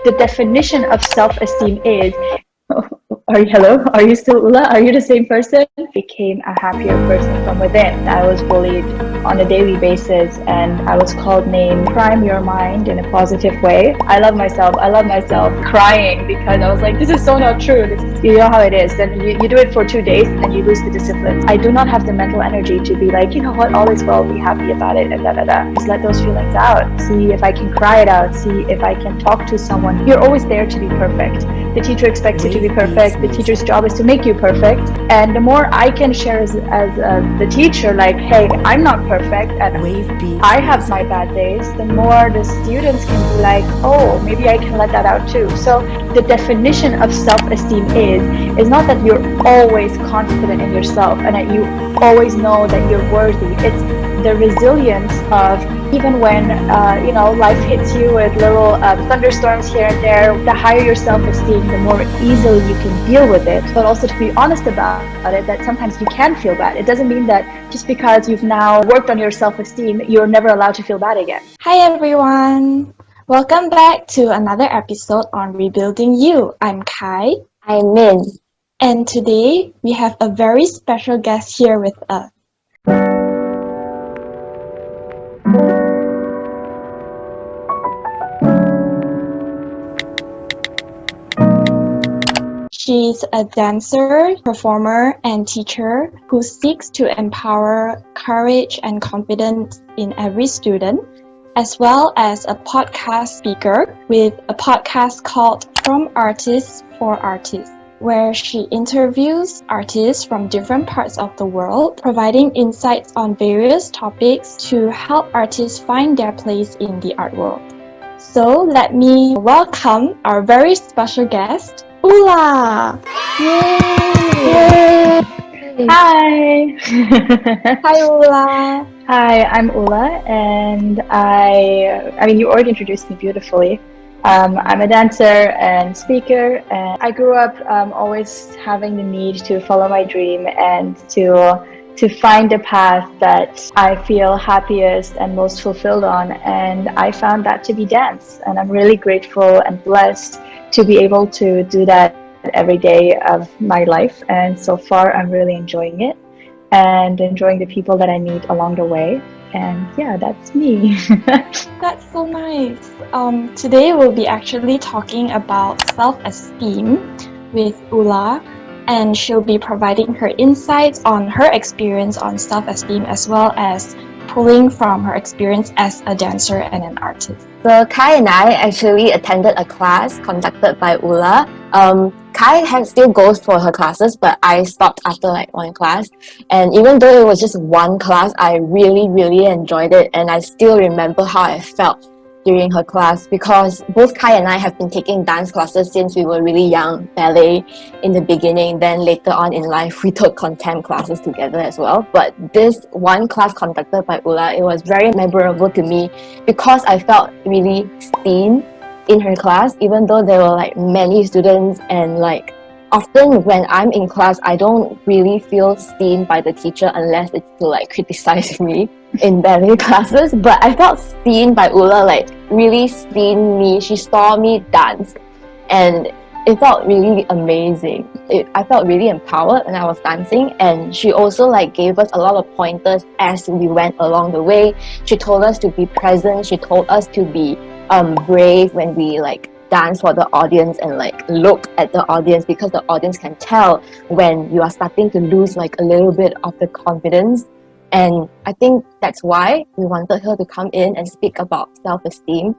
the definition of self-esteem is hello? Are you still Ula? Are you the same person? Became a happier person from within. I was bullied on a daily basis and I was called names. Prime your mind in a positive way. I love myself. I love myself crying because I was like, this is so not true. You know how it is. Then you do it for 2 days and you lose the discipline. I do not have the mental energy to be like, you know what, all is well, be happy about it and da da da. Just let those feelings out. See if I can cry it out. See if I can talk to someone. You're always there to be perfect. The teacher expects you to be perfect. The teacher's job is to make you perfect. And the more I can share as the teacher, like, hey, I'm not perfect and I have my bad days, the more the students can be like, oh, maybe I can let that out too. So the definition of self-esteem is not that you're always confident in yourself and that you always know that you're worthy. It's the resilience of even when life hits you with little thunderstorms here and there. The higher your self-esteem, the more easily you can deal with it. But also to be honest about it, that sometimes you can feel bad. It doesn't mean that just because you've now worked on your self-esteem, you're never allowed to feel bad again. Hi everyone! Welcome back to another episode on Rebuilding You. I'm Kai. I'm Min. And today we have a very special guest here with us. She's a dancer, performer, and teacher who seeks to empower courage and confidence in every student, as well as a podcast speaker with a podcast called From Artists for Artists, where she interviews artists from different parts of the world, providing insights on various topics to help artists find their place in the art world. So let me welcome our very special guest, Ula! Yay! Hi! Hi, Ula! Hi, I'm Ula, and I mean, you already introduced me beautifully. I'm a dancer and speaker, and I grew up always having the need to follow my dream and to find a path that I feel happiest and most fulfilled on, and I found that to be dance, and I'm really grateful and blessed to be able to do that every day of my life, and so far I'm really enjoying it and enjoying the people that I meet along the way. And yeah, that's me. That's so nice. Today we'll be actually talking about self-esteem with Ula, and she'll be providing her insights on her experience on self-esteem as well as pulling from her experience as a dancer and an artist. So Kai and I actually attended a class conducted by Ula. Kai still goes for her classes, but I stopped after like one class. And even though it was just one class, I really, really enjoyed it. And I still remember how I felt during her class, because both Kai and I have been taking dance classes since we were really young, ballet in the beginning, then later on in life we took contempt classes together as well. But this one class conducted by Ula, it was very memorable to me because I felt really seen in her class, even though there were like many students, and like often when I'm in class, I don't really feel seen by the teacher unless it's to like criticize me in ballet classes. But I felt seen by Ula, like really seen me. She saw me dance and it felt really amazing. I felt really empowered when I was dancing, and she also like gave us a lot of pointers as we went along the way. She told us to be present. She told us to be brave when we like dance for the audience and like look at the audience, because the audience can tell when you are starting to lose like a little bit of the confidence. And I think that's why we wanted her to come in and speak about self-esteem,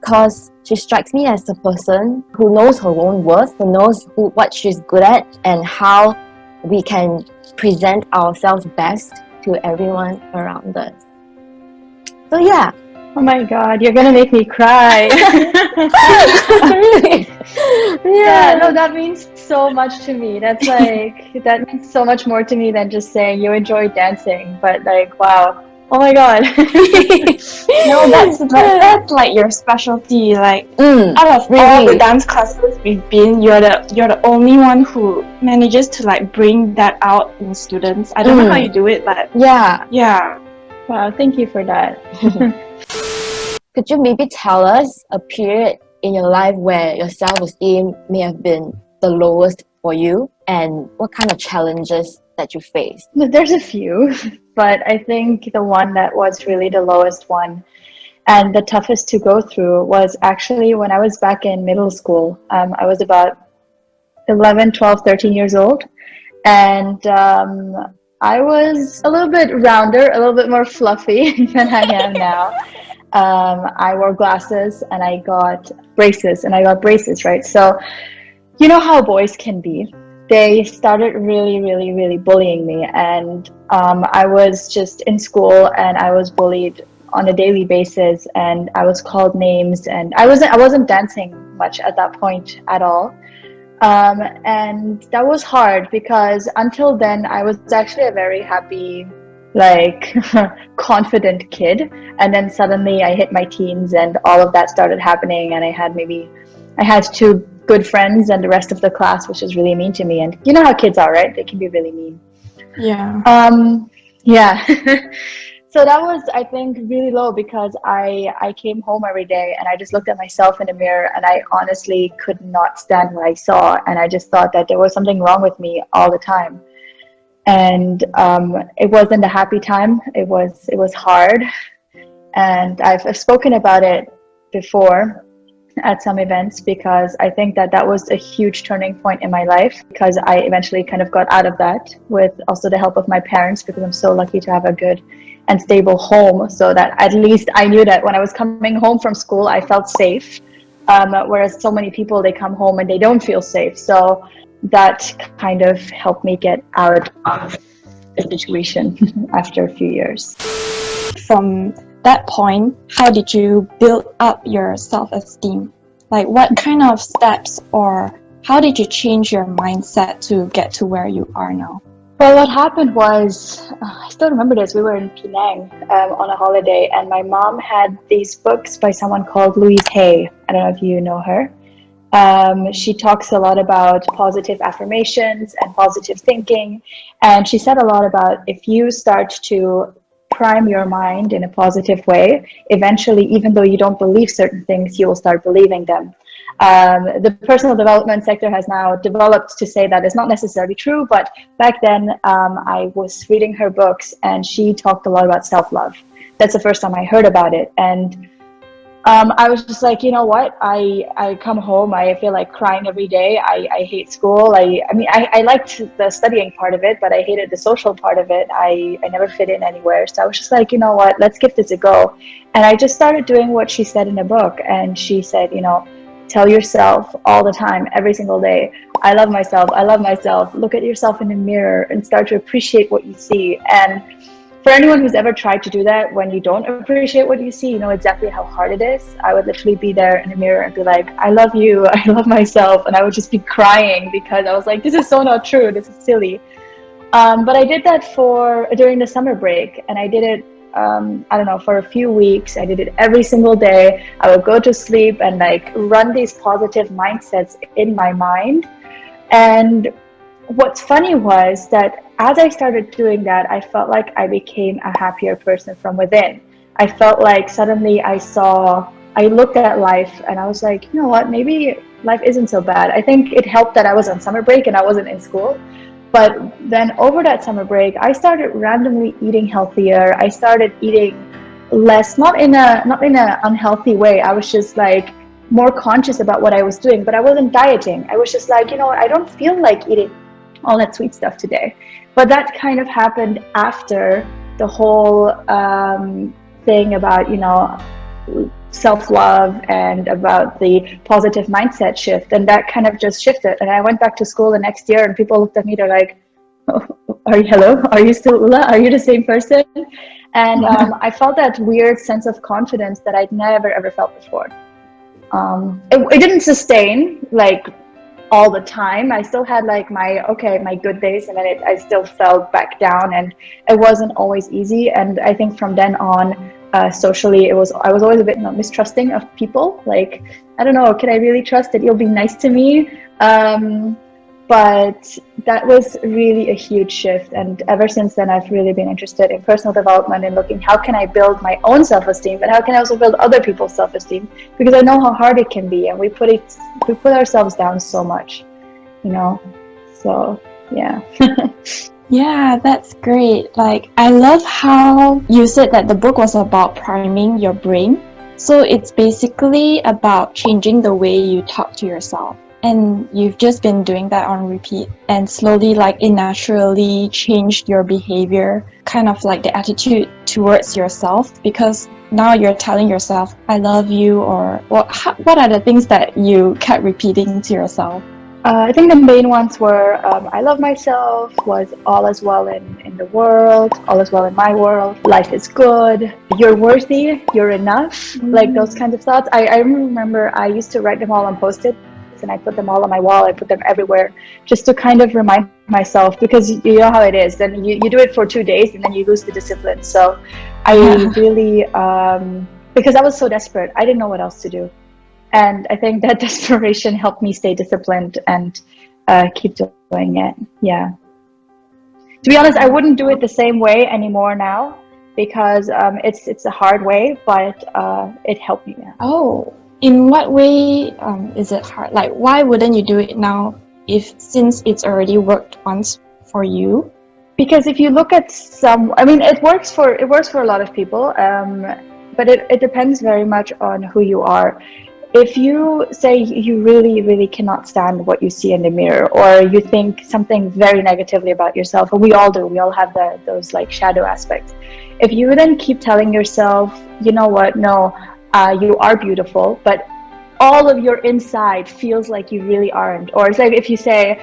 because she strikes me as a person who knows her own worth, who knows what she's good at and how we can present ourselves best to everyone around us. So yeah. Oh my god, you're gonna make me cry. Really? Yeah, no, that means so much to me. That's like, that means so much more to me than just saying you enjoy dancing. But like, wow. Oh my god. No, that's like your specialty. Like out of all the dance classes we've been, you're the only one who manages to like bring that out in students. I don't know how you do it, but yeah. Wow, thank you for that. Could you maybe tell us a period in your life where your self-esteem may have been the lowest for you, and what kind of challenges that you faced? There's a few, but I think the one that was really the lowest one and the toughest to go through was actually when I was back in middle school. I was about 11, 12, 13 years old. And I was a little bit rounder, a little bit more fluffy than I am now. I wore glasses and I got braces, right? So you know how boys can be. They started really, really, really bullying me, and I was just in school and I was bullied on a daily basis, and I was called names, and I wasn't dancing much at that point at all. And that was hard because until then I was actually a very happy, like confident kid, and then suddenly I hit my teens and all of that started happening, and I had two good friends and the rest of the class was just really mean to me, and you know how kids are, right? They can be really mean. Yeah. Yeah. So that was, I think, really low because I came home every day and I just looked at myself in the mirror and I honestly could not stand what I saw, and I just thought that there was something wrong with me all the time. And it wasn't a happy time. It was hard, and I've spoken about it before at some events because I think that that was a huge turning point in my life, because I eventually kind of got out of that with also the help of my parents, because I'm so lucky to have a good and stable home, so that at least I knew that when I was coming home from school I felt safe, whereas so many people, they come home and they don't feel safe. So that kind of helped me get out of the situation after a few years. From that point, how did you build up your self-esteem? Like, what kind of steps, or how did you change your mindset to get to where you are now? Well, what happened was, I still remember this. We were in Penang on a holiday, and my mom had these books by someone called Louise Hay. I don't know if you know her. She talks a lot about positive affirmations and positive thinking, and she said a lot about if you start to prime your mind in a positive way, eventually, even though you don't believe certain things, you will start believing them. The personal development sector has now developed to say that it's not necessarily true, but back then I was reading her books and she talked a lot about self-love. That's the first time I heard about it. And I was just like, you know what? I come home, I feel like crying every day. I hate school. I liked the studying part of it, but I hated the social part of it. I never fit in anywhere. So I was just like, you know what? Let's give this a go. And I just started doing what she said in the book. And she said, tell yourself all the time, every single day, I love myself. I love myself. Look at yourself in the mirror and start to appreciate what you see. And for anyone who's ever tried to do that, when you don't appreciate what you see, you know exactly how hard it is. I would literally be there in the mirror and be like, I love you, I love myself. And I would just be crying because I was like, this is so not true, this is silly. But I did that during the summer break, and I did it, I don't know, for a few weeks. I did it every single day. I would go to sleep and like run these positive mindsets in my mind. And what's funny was that as I started doing that, I felt like I became a happier person from within. I felt like suddenly I looked at life and I was like, you know what, maybe life isn't so bad. I think it helped that I was on summer break and I wasn't in school. But then over that summer break, I started randomly eating healthier. I started eating less, not in a unhealthy way. I was just like more conscious about what I was doing, but I wasn't dieting. I was just like, you know what, I don't feel like eating all that sweet stuff today. But that kind of happened after the whole thing about, self-love and about the positive mindset shift. And that kind of just shifted. And I went back to school the next year and people looked at me, they're like, oh, hello? Are you still Ula? Are you the same person? And I felt that weird sense of confidence that I'd never, ever felt before. It didn't sustain like all the time. I still had like my good days, and then I still fell back down, and it wasn't always easy. And I think from then on, socially, I was always a bit mistrusting of people. Like, I don't know, can I really trust that you'll be nice to me? But that was really a huge shift, and ever since then I've really been interested in personal development and looking how can I build my own self-esteem, but how can I also build other people's self-esteem, because I know how hard it can be, and we put ourselves down so much, you know. So yeah. Yeah, that's great. Like, I love how you said that the book was about priming your brain. So it's basically about changing the way you talk to yourself. And you've just been doing that on repeat, and slowly, like, it naturally changed your behavior, kind of like the attitude towards yourself, because now you're telling yourself, I love you, or what are the things that you kept repeating to yourself? I think the main ones were I love myself, was all is well in the world, all is well in my world, life is good, you're worthy, you're enough, like those kinds of thoughts. I remember I used to write them all on post-its, and I put them all on my wall, I put them everywhere, just to kind of remind myself, because you know how it is, then you do it for 2 days and then you lose the discipline. So I really, because I was so desperate, I didn't know what else to do. And I think that desperation helped me stay disciplined and keep doing it. Yeah. To be honest, I wouldn't do it the same way anymore now, because it's a hard way, but it helped me. Yeah. Oh, in what way is it hard? Like, why wouldn't you do it now since it's already worked once for you? Because if you look at I mean, it works for a lot of people, but it depends very much on who you are. If you say you really, really cannot stand what you see in the mirror, or you think something very negatively about yourself, and we all do, we all have those like shadow aspects. If you then keep telling yourself, you know what, no, you are beautiful, but all of your inside feels like you really aren't. Or it's like if you say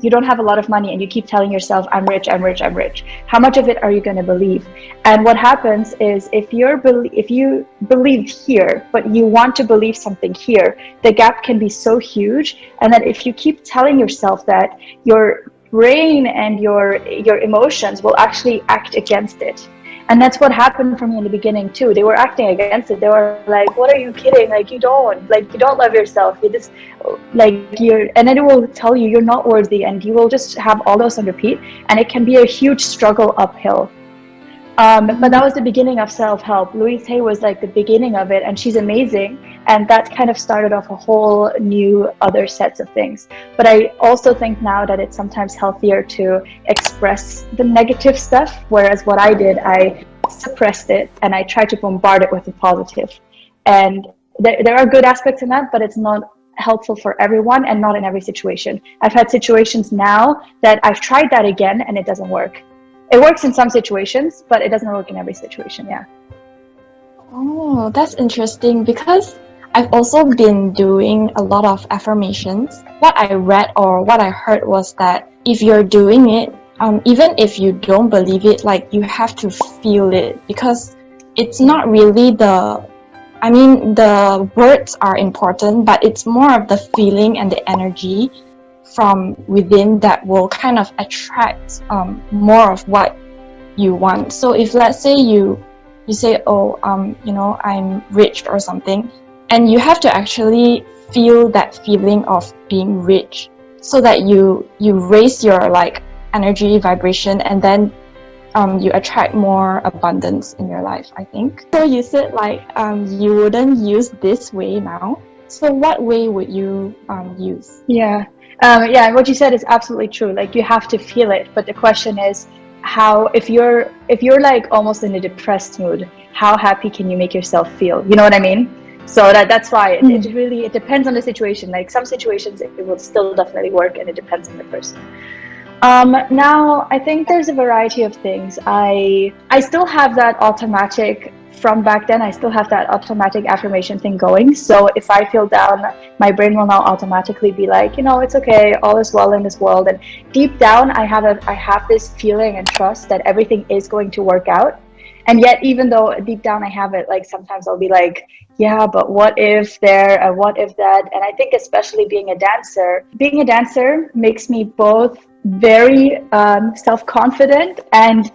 you don't have a lot of money and you keep telling yourself, I'm rich, I'm rich, I'm rich. How much of it are you going to believe? And what happens is if you believe here, but you want to believe something here, the gap can be so huge. And that if you keep telling yourself that, your brain and your emotions will actually act against it. And that's what happened for me in the beginning too. They were acting against it. They were like, what are you kidding? Like, you don't love yourself. You just, like, and then it will tell you you're not worthy, and you will just have all those on repeat. And it can be a huge struggle uphill. But that was the beginning of self-help. Louise Hay was like the beginning of it, and she's amazing. And that kind of started off a whole new other sets of things. But I also think now that it's sometimes healthier to express the negative stuff, whereas what I did, I suppressed it and I tried to bombard it with the positive. And there are good aspects in that, but it's not helpful for everyone and not in every situation. I've had situations now that I've tried that again and it doesn't work. It works in some situations, but it doesn't work in every situation. Yeah. Oh, that's interesting, because I've also been doing a lot of affirmations. What I read or what I heard was that if you're doing it, even if you don't believe it, like, you have to feel it, because it's not really the words are important, but it's more of the feeling and the energy from within that will kind of attract more of what you want. So if, let's say, you say, oh, I'm rich or something, and you have to actually feel that feeling of being rich, so that you raise your like energy vibration, and then you attract more abundance in your life, I think. So you said like you wouldn't use this way now. So what way would you use? Yeah. What you said is absolutely true. Like, you have to feel it, but the question is, how, if you're like almost in a depressed mood, how happy can you make yourself feel? You know what I mean? So that's why it depends on the situation. Like, some situations it will still definitely work, and it depends on the person. Now I think there's a variety of things. I still have that automatic, from back then, I still have that automatic affirmation thing going. So if I feel down, my brain will now automatically be like, it's okay, all is well in this world. And deep down, I have this feeling and trust that everything is going to work out. And yet, even though deep down I have it, like, sometimes I'll be like, yeah, but what if there, and what if that? And I think especially being a dancer makes me both very self-confident, and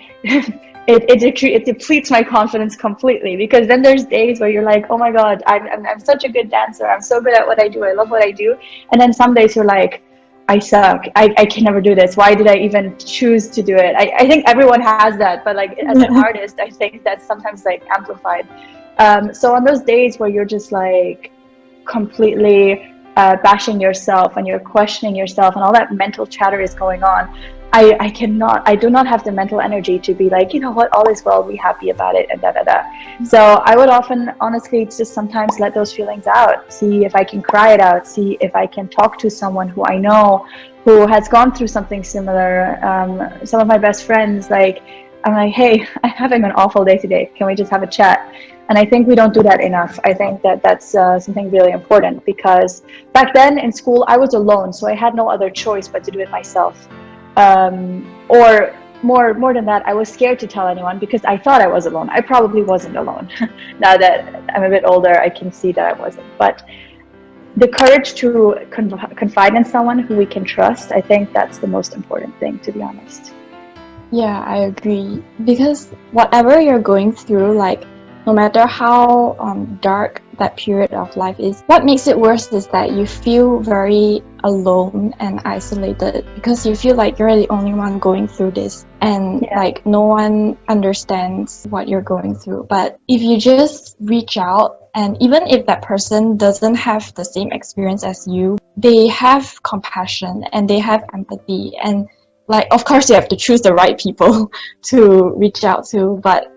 it depletes my confidence completely, because then there's days where you're like, oh my god, I'm such a good dancer, I'm so good at what I do, I love what I do. And then some days you're like, I suck. I can never do this. Why did I even choose to do it? I think everyone has that, but like as an artist, I think that's sometimes like amplified. So on those days where you're just like completely bashing yourself and you're questioning yourself and all that mental chatter is going on, I do not have the mental energy to be like, you know what, all is well, be happy about it, and da da da. So I would often, honestly, just sometimes let those feelings out, see if I can cry it out, see if I can talk to someone who I know who has gone through something similar. Some of my best friends, like, I'm like, hey, I'm having an awful day today. Can we just have a chat? And I think we don't do that enough. I think that that's something really important, because back then in school, I was alone, so I had no other choice but to do it myself. Or more than that, I was scared to tell anyone because I thought I was alone. I probably wasn't alone. Now that I'm a bit older, I can see that I wasn't. But the courage to confide in someone who we can trust, I think that's the most important thing, to be honest. Yeah, I agree. Because whatever you're going through, like, no matter how dark that period of life is, what makes it worse is that you feel very alone and isolated because you feel like you're the only one going through this, and like no one understands what you're going through. But if you just reach out, and even if that person doesn't have the same experience as you, they have compassion and they have empathy, and like, of course, you have to choose the right people to reach out to, but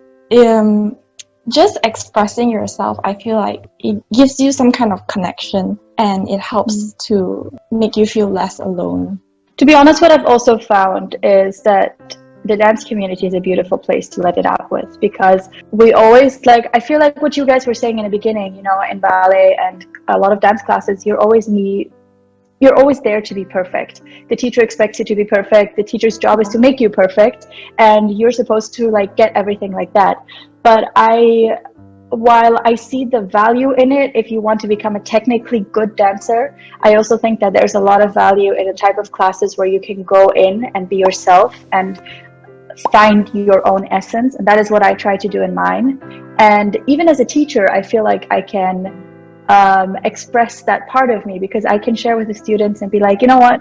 just expressing yourself, I feel like it gives you some kind of connection, and it helps to make you feel less alone. To be honest, what I've also found is that the dance community is a beautiful place to let it out with, because we always, like, I feel like what you guys were saying in the beginning, you know, in ballet and a lot of dance classes, you're always there to be perfect. The teacher expects you to be perfect. The teacher's job is to make you perfect, and you're supposed to like get everything like that. But while I see the value in it, if you want to become a technically good dancer, I also think that there's a lot of value in a type of classes where you can go in and be yourself and find your own essence. And that is what I try to do in mine. And even as a teacher, I feel like I can express that part of me, because I can share with the students and be like, you know what,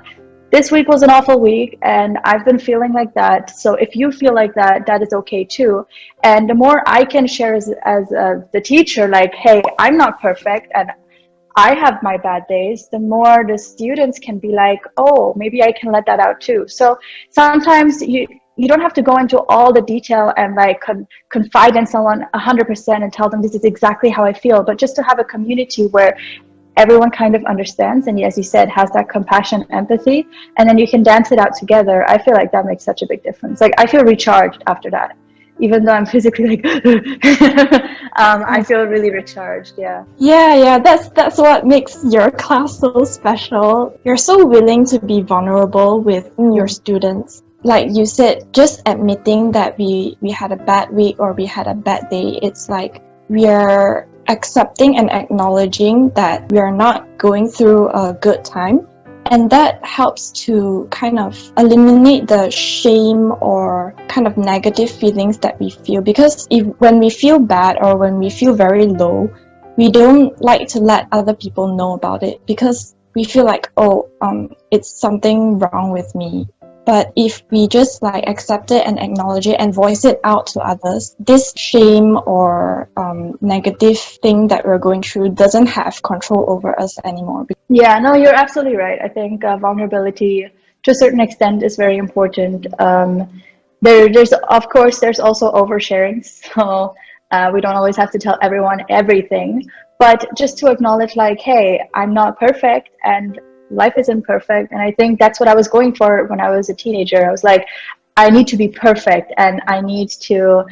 this week was an awful week and I've been feeling like that. So if you feel like that, that is okay too. And the more I can share as the teacher, like, hey, I'm not perfect and I have my bad days, the more the students can be like, oh, maybe I can let that out too. So sometimes you don't have to go into all the detail and like confide in someone 100% and tell them this is exactly how I feel, but just to have a community where everyone kind of understands and, as you said, has that compassion, empathy, and then you can dance it out together. I feel like that makes such a big difference. Like, I feel recharged after that, even though I'm physically like I feel really recharged. Yeah, that's what makes your class so special. You're so willing to be vulnerable with your students. Like you said, just admitting that we had a bad week or we had a bad day, it's like we are accepting and acknowledging that we are not going through a good time, and that helps to kind of eliminate the shame or kind of negative feelings that we feel. Because when we feel bad or when we feel very low, we don't like to let other people know about it because we feel like, it's something wrong with me. But if we just like accept it and acknowledge it and voice it out to others, this shame or negative thing that we're going through doesn't have control over us anymore. Yeah, no, you're absolutely right. I think vulnerability to a certain extent is very important. There's of course there's also oversharing, so we don't always have to tell everyone everything, but just to acknowledge like, hey, I'm not perfect and life is imperfect. And I think that's what I was going for when I was a teenager. I was like, I need to be perfect, and I need to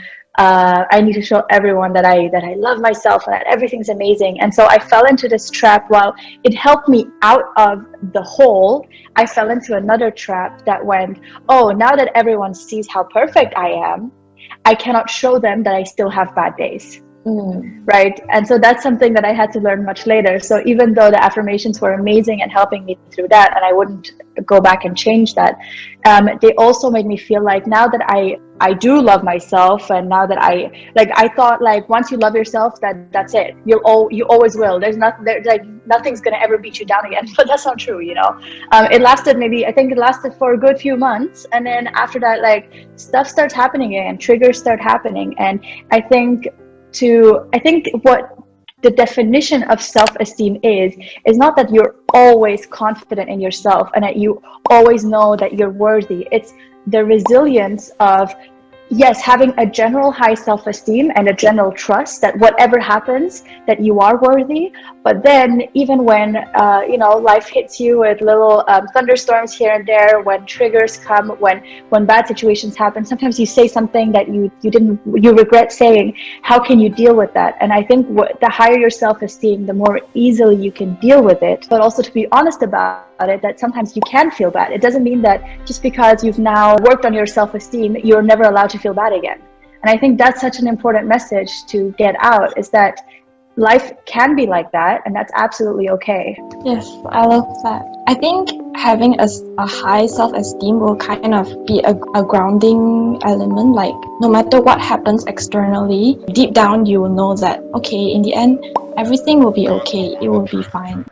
show everyone that I love myself and that everything's amazing. And so I fell into this trap. While it helped me out of the hole, I fell into another trap that went, oh, now that everyone sees how perfect I am, I cannot show them that I still have bad days. right? And so that's something that I had to learn much later. So even though the affirmations were amazing and helping me through that, and I wouldn't go back and change that, they also made me feel like now that I do love myself, and now that I thought like once you love yourself, that's it. You always will. There's like nothing's gonna ever beat you down again. But that's not true, you know. I think it lasted for a good few months, and then after that, like stuff starts happening again, triggers start happening, and I think what the definition of self-esteem is not that you're always confident in yourself and that you always know that you're worthy. It's the resilience of, yes, having a general high self-esteem and a general trust that whatever happens, that you are worthy. But then even when life hits you with little thunderstorms here and there, when triggers come, when bad situations happen, sometimes you say something that you regret saying. How can you deal with that? And I think the higher your self-esteem, the more easily you can deal with it. But also to be honest about it, that sometimes you can feel bad. It doesn't mean that just because you've now worked on your self-esteem, you're never allowed to feel bad again. And I think that's such an important message to get out, is that life can be like that, and that's absolutely okay. Yes, I love that. I think having a high self-esteem will kind of be a grounding element. Like no matter what happens externally, deep down you will know that, okay, in the end, everything will be okay. It will be fine.